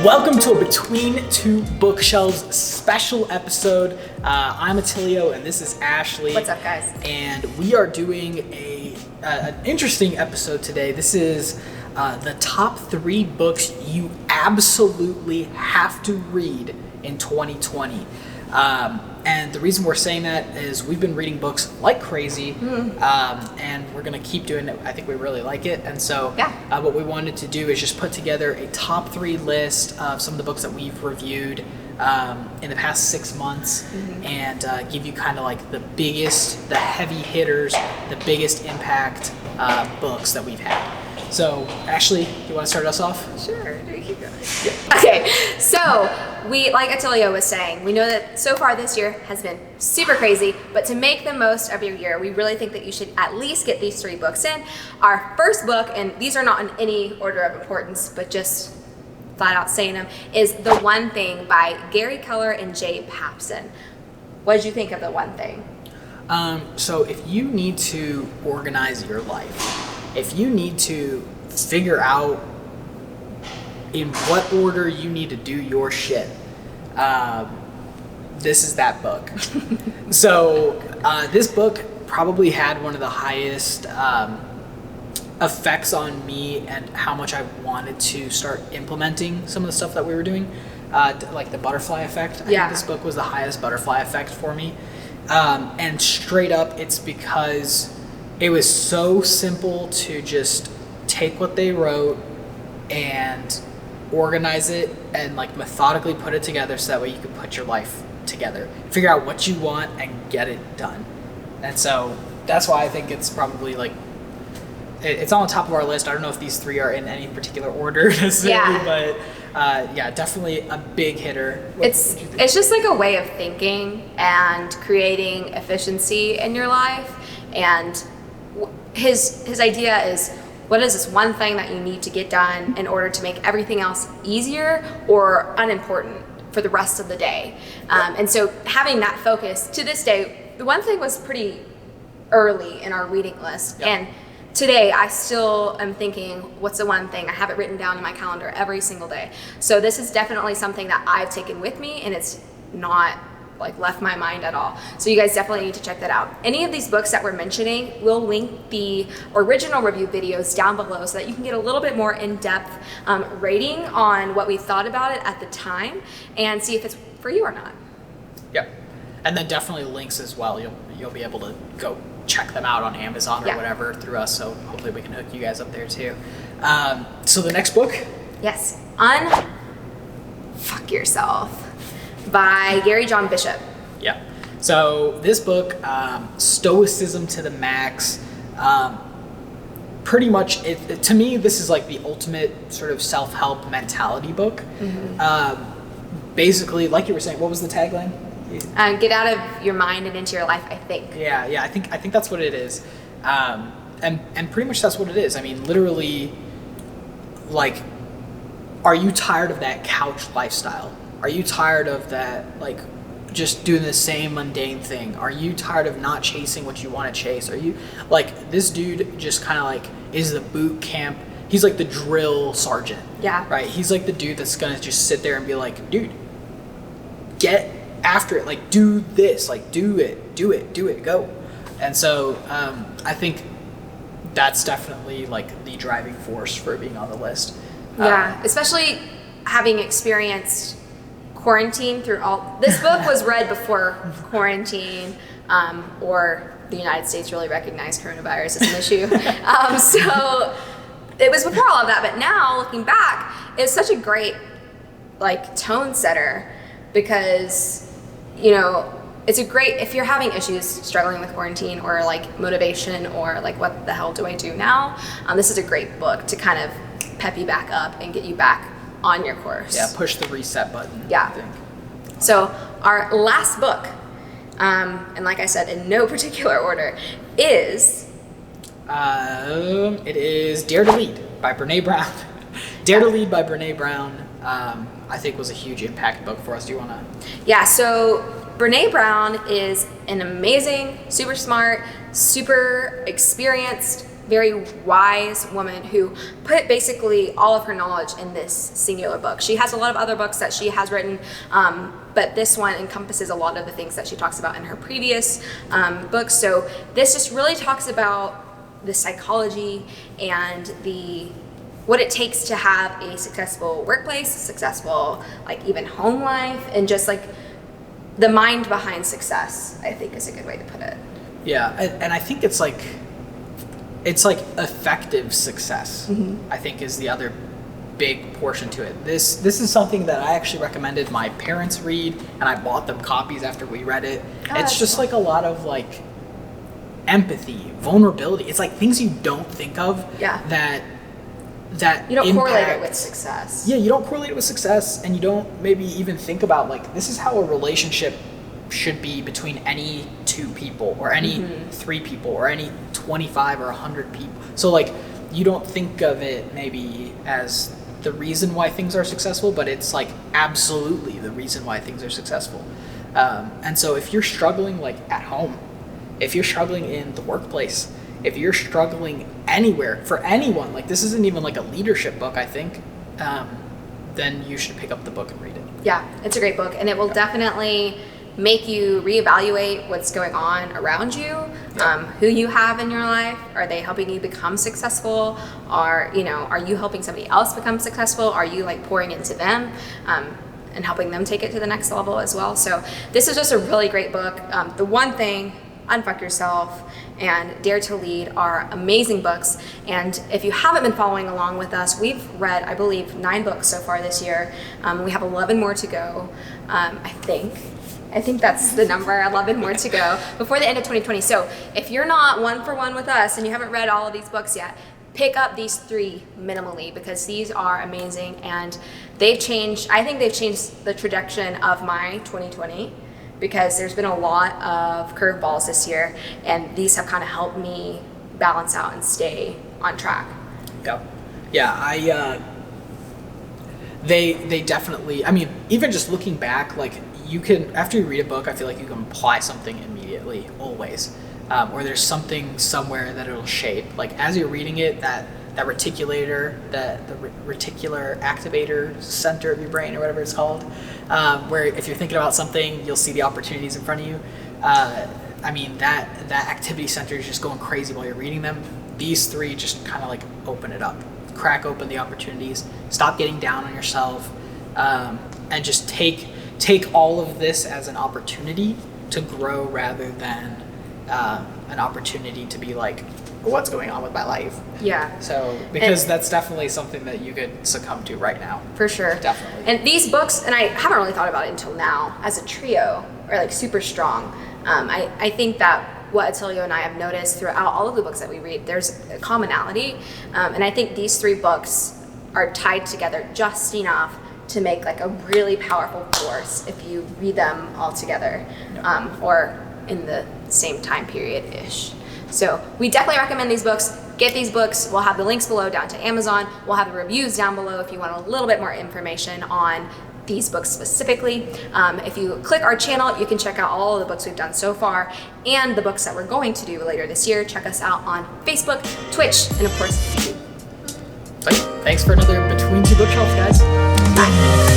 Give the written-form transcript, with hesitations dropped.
Welcome to a Between Two Bookshelves special episode. I'm Attilio and this is Ashley. What's up, guys? And we are doing an interesting episode today. This is the top 3 books you absolutely have to read in 2020. And the reason we're saying that is we've been reading books like crazy, and we're going to keep doing it. I think we really like it. And so what we wanted to do is just put together a top 3 list of some of the books that we've reviewed in the past 6 months, and give you kind of like the biggest, the heavy hitters, the biggest impact books that we've had. So, Ashley, you want to start us off? Sure. Do we keep going? Yeah. Okay. So, we, like Attilio was saying, we know that so far this year has been super crazy, but to make the most of your year, we really think that you should at least get these 3 books in. Our first book, and these are not in any order of importance, but just flat out saying them, is The One Thing by Gary Keller and Jay Papasan. What did you think of The One Thing? So, if you need to organize your life, if you need to figure out in what order you need to do your shit, this is that book. So this book probably had one of the highest effects on me and how much I wanted to start implementing some of the stuff that we were doing, like the butterfly effect. I think this book was the highest butterfly effect for me. And straight up, it's because it was so simple to just take what they wrote and organize it and like methodically put it together so that way you could put your life together, figure out what you want and get it done. And so that's why I think it's probably like it's on the top of our list. I don't know if these 3 are in any particular order necessarily, but definitely a big hitter. It's just like a way of thinking and creating efficiency in your life. And his idea is, what is this one thing that you need to get done in order to make everything else easier or unimportant for the rest of the day? And so having that focus, to this day, The One Thing was pretty early in our reading list. And today I still am thinking, what's the one thing? I have it written down in my calendar every single day. So this is definitely something that I've taken with me, and it's not like left my mind at all. So you guys definitely need to check that out. Any of these books that we're mentioning, we'll link the original review videos down below so that you can get a little bit more in-depth rating on what we thought about it at the time and see if it's for you or not. Yep. And then definitely links as well. You'll be able to go check them out on Amazon or whatever through us, so hopefully we can hook you guys up there too. So the next book? Yes. Unfuck Yourself by Gary John Bishop. Yeah. So this book, Stoicism to the max, pretty much, to me, this is like the ultimate sort of self-help mentality book. Basically, like you were saying, what was the tagline? Get out of your mind and into your life, I think. Yeah, I think that's what it is. And pretty much that's what it is. I mean, literally, like, are you tired of that couch lifestyle? Are you tired of that, like, just doing the same mundane thing? Are you tired of not chasing what you want to chase? Are you, like, this dude just kind of, like, is the boot camp. He's like the drill sergeant. Yeah. Right? He's like the dude that's going to just sit there and be like, dude, get after it. Like, do this. Like, do it, go. And so I think that's definitely, like, the driving force for being on the list. Yeah, especially having experienced quarantine through all. This book was read before quarantine, or the United States really recognized coronavirus as an issue. So it was before all of that, but now looking back, it's such a great like tone setter because, you know, it's a great, if you're having issues struggling with quarantine or like motivation or like what the hell do I do now, this is a great book to kind of pep you back up and get you back on your course. Yeah, push the reset button. Yeah. I think. So our last book, and like I said, in no particular order, is it is Dare to Lead by Brene Brown. Dare to Lead by Brene Brown, I think was a huge impact book for us. Do you want to? Yeah, so Brene Brown is an amazing, super smart, super experienced very wise woman who put basically all of her knowledge in this singular book. She has a lot of other books that she has written, but this one encompasses a lot of the things that she talks about in her previous books. So this just really talks about the psychology and what it takes to have a successful workplace, successful like even home life, and just like the mind behind success, I think is a good way to put it. Yeah, and I think it's like effective success, I think is the other big portion to it. This is something that I actually recommended my parents read, and I bought them copies after we read it. It's just like a lot of like empathy, vulnerability. It's like things you don't think of that you don't correlate it with success. Yeah, you don't correlate it with success, and you don't maybe even think about like this is how a relationship should be between any two people or any three people or any 25 or 100 people. So like you don't think of it maybe as the reason why things are successful, but it's like absolutely the reason why things are successful. And so if you're struggling like at home, if you're struggling in the workplace, if you're struggling anywhere, for anyone, like this isn't even like a leadership book, I think, then you should pick up the book and read it. Yeah, it's a great book, and it will definitely make you reevaluate what's going on around you, who you have in your life. Are they helping you become successful? Are you helping somebody else become successful? Are you like pouring into them and helping them take it to the next level as well? So this is just a really great book. The One Thing, Unfuck Yourself, and Dare to Lead are amazing books. And if you haven't been following along with us, we've read, I believe, 9 books so far this year. We have 11 more to go, I think that's the number, 11 more to go before the end of 2020. So if you're not one for one with us and you haven't read all of these books yet, pick up these 3 minimally, because these are amazing, and I think they've changed the trajectory of my 2020, because there's been a lot of curveballs this year, and these have kind of helped me balance out and stay on track. Yeah, they definitely, I mean, even just looking back, like you can, after you read a book, I feel like you can apply something immediately, always. Or there's something somewhere that it'll shape. Like as you're reading it, that reticulator, the reticular activator center of your brain, or whatever it's called, where if you're thinking about something, you'll see the opportunities in front of you. I mean, that activity center is just going crazy while you're reading them. These 3 just kind of like open it up, crack open the opportunities, stop getting down on yourself, and just take all of this as an opportunity to grow rather than an opportunity to be like, what's going on with my life? Yeah. So, because that's definitely something that you could succumb to right now. For sure. Definitely. And these books, and I haven't really thought about it until now, as a trio, are like super strong. I think that what Attilio and I have noticed throughout all of the books that we read, there's a commonality. And I think these 3 books are tied together just enough to make like a really powerful force if you read them all together, or in the same time period-ish. So we definitely recommend these books. Get these books. We'll have the links below down to Amazon. We'll have the reviews down below if you want a little bit more information on these books specifically. If you click our channel, you can check out all of the books we've done so far and the books that we're going to do later this year. Check us out on Facebook, Twitch, and of course, YouTube. Thanks for another Between Two Bookshelves, guys. Bye.